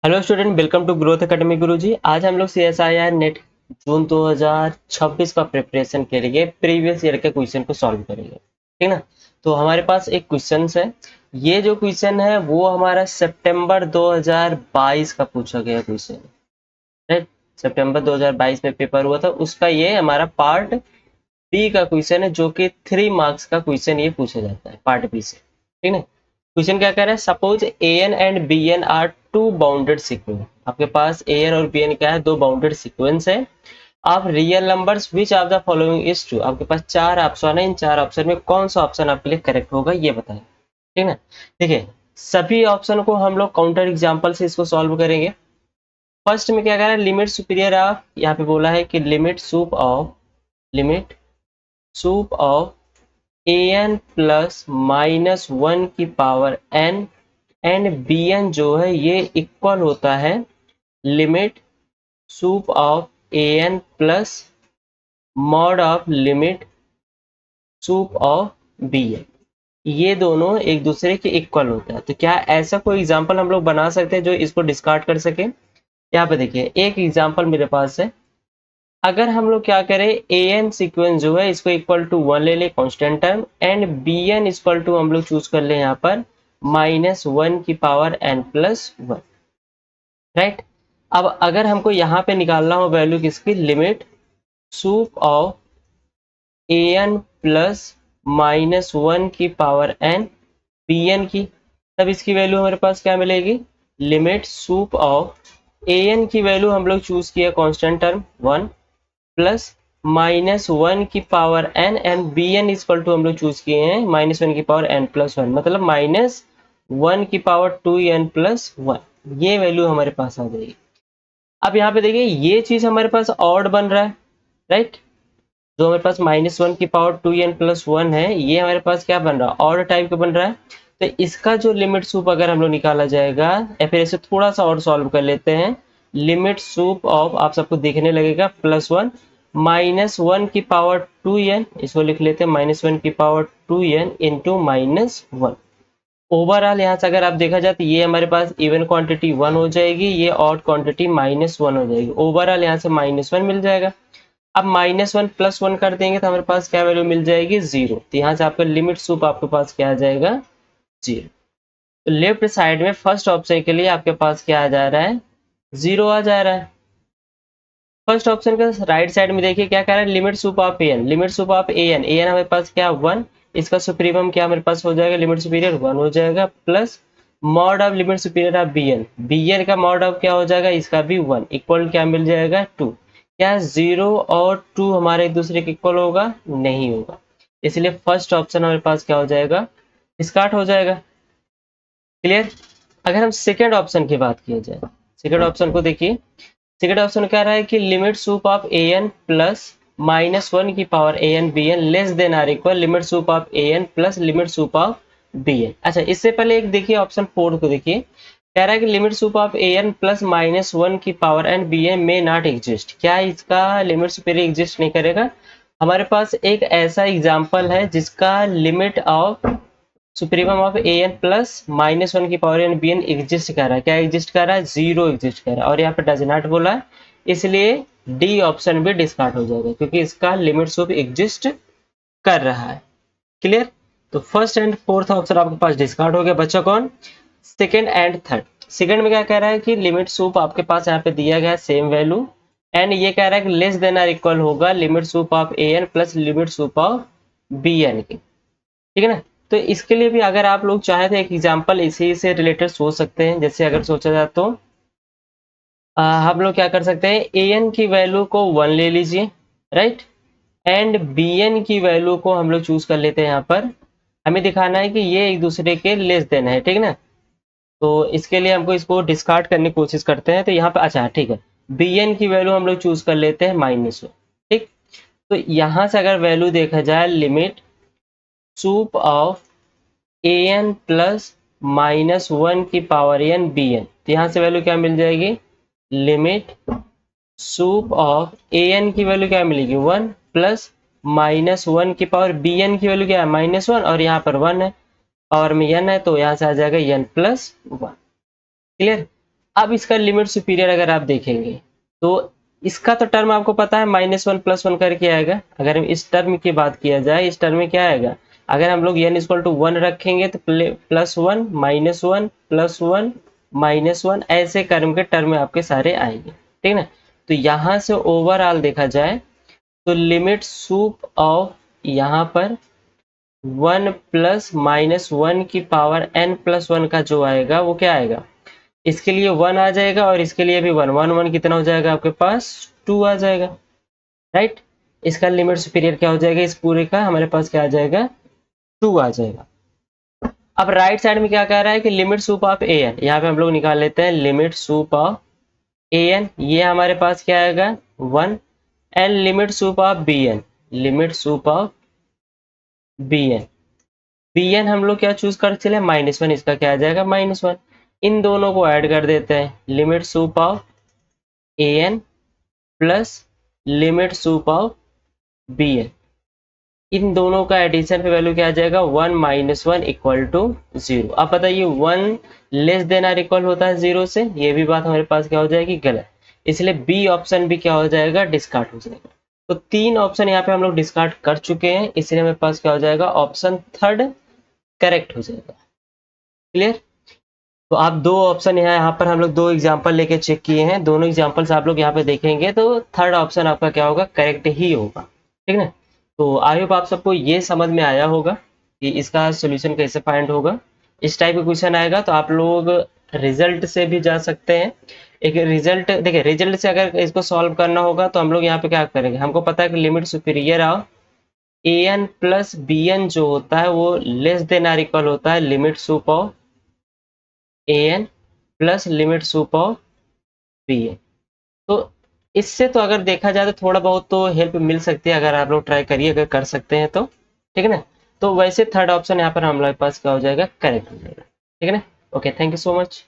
Hello student, welcome to growth academy Guruji. आज हम लोग CSIR नेट जून 2026 का प्रिपरेशन के लिए प्रीवियस ईयर के क्वेश्चन को सॉल्व करेंगे। ठीक ना। तो हमारे पास एक क्वेश्चन है। ये जो क्वेश्चन है वो हमारा सितंबर 2022 का पूछा गया क्वेश्चन है। राइट। सितंबर 2022 में पेपर हुआ था, उसका ये हमारा पार्ट बी का क्वेश्चन है, जो कि 3 मार्क्स का क्वेश्चन ये पूछा जाता है पार्ट बी से। ठीक है। क्वेश्चन क्या कह रहा है? Suppose n and b n are two bounded sequence. आपके पास ए एन और बी एन क्या है? दो बाउंडेड सीक्वेंस है। आप real numbers which of the following is true. आपके पास 4 ऑप्शन है, इन 4 ऑप्शन में कौन सा ऑप्शन आपके लिए करेक्ट होगा ये बताएं। ठीक है। देखिए, सभी ऑप्शन को हम लोग काउंटर एग्जाम्पल से इसको सॉल्व करेंगे। फर्स्ट में क्या कह रहा है? लिमिट सुपीरियर ऑफ, यहाँ पे बोला है कि limit sup of a n plus minus one की power n and b n जो है ये इक्वल होता है limit sup of a n plus mod of limit sup of b n. ये दोनों एक दूसरे के इक्वल होता है। तो क्या ऐसा कोई एग्जांपल हम लोग बना सकते हैं जो इसको डिस्कार्ड कर सके? यहाँ पे देखिए, एक एग्जांपल मेरे पास है। अगर हम लोग क्या करें, ए एन सिक्वेंस जो है इसको इक्वल टू वन ले ले constant term, and b n equal to हम लोग चूज कर ले यहाँ पर माइनस वन की power n plus one. Right. अब अगर हमको यहाँ पे निकालना हो वैल्यू किसकी, limit sup of a n plus minus one की पावर एन बी एन की, तब इसकी वैल्यू हमारे पास क्या मिलेगी? Limit sup of a n की वैल्यू हम लोग चूज किया constant term one plus minus one की power n and b n equal to हम लोग चूज किए हैं माइनस वन की पावर एन प्लस वन, मतलब माइनस वन की power two n plus one. ये वैल्यू हमारे पास आ जाएगी। अब यहाँ पे देखिए, ये चीज हमारे पास ऑड बन रहा है। राइट। जो हमारे पास माइनस वन की power two n plus one है, ये हमारे पास क्या बन रहा है? ऑड टाइप का बन रहा है। तो इसका जो लिमिट सूप अगर हम लोग निकाला जाएगा, या फिर इसे थोड़ा सा और सॉल्व कर लेते हैं। लिमिट सूप ऑफ, आप सबको देखने लगेगा, प्लस वन माइनस वन की पावर टू एन, इसको लिख लेते हैं माइनस वन की power two n into minus one. Overall यहाँ से अगर आप देखा जाए तो ये हमारे पास इवन क्वांटिटी वन हो जाएगी, ये ऑड क्वांटिटी माइनस वन हो जाएगी। ओवरऑल यहाँ से माइनस वन मिल जाएगा। अब माइनस वन प्लस वन कर देंगे तो हमारे पास क्या वैल्यू मिल जाएगी? जीरो। तो यहाँ से आपका लिमिट सूप आपके पास क्या आ जाएगा? जीरो। तो लेफ्ट साइड में फर्स्ट ऑप्शन के लिए आपके पास क्या आ जा रहा है? जीरो आ जा रहा है। फर्स्ट ऑप्शन का राइट साइड में देखिए क्या कह रहा है? Limit sup of a n, limit sup of a n हमारे पास क्या? वन। इसका सुप्रीमम क्या हमारे पास हो जाएगा? लिमिट सुपीरियर वन हो जाएगा, plus mod of limit superior of b n का मॉड ऑफ क्या हो जाएगा? इसका भी वन, इक्वल क्या मिल जाएगा? टू। क्या जीरो और टू हमारे एक दूसरे के इक्वल होगा? नहीं होगा। इसलिए फर्स्ट ऑप्शन हमारे पास क्या हो जाएगा? डिस्कार्ड हो जाएगा। क्लियर। अगर हम सेकेंड ऑप्शन की बात किया जाए, सेकेंड ऑप्शन को देखिए। सेकेंड ऑप्शन कह रहा है कि limit sup of a n plus minus one की power a n b n less than or equal limit sup of a n plus limit sup of b n. अच्छा, इससे पहले एक देखिए ऑप्शन फोर को देखिए। कह रहा है कि limit sup of a n plus minus one की पावर एन बी एन में नॉट एग्जिस्ट। क्या इसका लिमिट सुपीरियर एग्जिस्ट नहीं करेगा? हमारे पास एक ऐसा एग्जाम्पल है जिसका limit of supremum of a n plus minus one की power n b n exist कर रहा है। क्या एग्जिस्ट कर रहा है? जीरो एग्जिस्ट कर रहा है। और यहाँ पे डज नॉट बोला है, इसलिए डी ऑप्शन भी डिस्कार्ड हो जाएगा, क्योंकि इसका लिमिट सूप एग्जिस्ट कर रहा है। क्लियर। तो फर्स्ट एंड फोर्थ ऑप्शन आपके पास डिस्कार्ड हो गया। बच्चा कौन? Second and third. सेकेंड में क्या कह रहा है कि लिमिट सूप आपके पास यहाँ पे दिया गया है सेम वैल्यू, एंड ये कह रहा है कि लेस देन आर इक्वल होगा limit sup of a n plus limit sup of b n की। ठीक है ना। तो इसके लिए भी अगर आप लोग चाहे तो एक एग्जांपल इसी से रिलेटेड सोच सकते हैं। जैसे अगर सोचा जाए तो हम लोग क्या कर सकते हैं, ए एन की वैल्यू को वन ले लीजिए। राइट। एंड बी एन की वैल्यू को हम लोग चूज कर लेते हैं। यहाँ पर हमें दिखाना है कि ये एक दूसरे के लेस देन है। ठीक है ना। तो इसके लिए हमको इसको डिस्कार्ड करने की कोशिश करते हैं। तो यहाँ पे अच्छा ठीक है, बी एन की वैल्यू हम लोग चूज कर लेते हैं माइनस वन। ठीक। तो यहाँ से अगर वैल्यू देखा जाए, limit sup of a n plus minus one की पावर एन बी एन, तो यहाँ से वैल्यू क्या मिल जाएगी? Limit sup of a n की वैल्यू क्या मिलेगी? वन प्लस माइनस वन की पावर बी एन की वैल्यू क्या है? माइनस वन, और यहाँ पर वन है, पावर में एन है, तो यहाँ से आ जाएगा एन प्लस वन। क्लियर। अब इसका लिमिट सुपीरियर अगर आप देखेंगे तो इसका तो टर्म आपको पता है -1 +1 करके आएगा। अगर हम इस टर्म की बात किया जाए, इस टर्म में क्या आएगा, अगर हम लोग n इक्वल टू 1 रखेंगे तो +1 -1 +1 -1 ऐसे कर्म के टर्म आपके सारे आएंगे, ठीक ना। तो यहाँ से ओवरऑल देखा जाए तो लिमिट सूप ऑफ यहाँ पर 1 प्लस -1 की पावर n+1 का जो आएगा वो क्या आएगा, इसके लिए 1 आ जाएगा और इसके लिए भी 1 1 1 कितना हो जाएगा आपके पास 2 आ जाएगा, राइट। इसका लिमिट सुपीरियर क्या हो जाएगा, इस पूरे का हमारे पास क्या आ जाएगा 2 आ जाएगा। अब राइट साइड में क्या कह रहा है कि limit sup of a n, यहाँ पे हम लोग निकाल लेते हैं limit sup of a n, ये हमारे पास क्या आएगा 1 and limit sup of b n, limit sup of b n, b n हम लोग क्या चूज कर चले -1, इसका क्या आ जाएगा -1। इन दोनों को ऐड कर देते हैं, limit sup of a n plus limit sup of b n, इन दोनों का एडिशन पे वैल्यू क्या आ जाएगा 1 -1 इक्वल टू 0। अब बताइए 1 लेस देन आर इक्वल होता है 0 से, ये भी बात हमारे पास क्या हो जाएगी गलत, इसलिए बी ऑप्शन भी क्या हो जाएगा डिस्कार्ड हो जाएगा। तो 3 ऑप्शन यहाँ पे हम लोग डिस्कार्ड कर चुके हैं, इसलिए हमारे पास क्या हो जाएगा ऑप्शन थर्ड करेक्ट हो जाएगा। क्लियर। तो आप दो ऑप्शन यहाँ पर हम लोग दो एग्जांपल लेके चेक किए हैं, दोनों एग्जांपल्स आप लोग यहाँ पे देखेंगे तो थर्ड ऑप्शन आपका क्या होगा करेक्ट ही होगा, ठीक ना। तो आई होप आप सबको ये समझ में आया होगा कि इसका सोल्यूशन कैसे फाइंड होगा। इस टाइप का क्वेश्चन आएगा तो आप लोग रिजल्ट से भी जा सकते हैं। एक रिजल्ट देखिए, रिजल्ट से अगर इसको सॉल्व करना होगा तो हम लोग यहाँ पे क्या करेंगे, हमको पता है कि limit superior of a n plus b n जो होता है वो लेस देन आर इक्वल होता है limit sup of a n plus limit sup of b n. तो इससे तो अगर देखा जाए तो थोड़ा बहुत तो हेल्प मिल सकती है, अगर आप लोग ट्राई करिए, अगर कर सकते हैं तो, ठीक है ना। तो वैसे थर्ड ऑप्शन यहाँ पर हमारे पास क्या हो जाएगा करेक्ट हो जाएगा, ठीक है ना। Okay, thank you so much.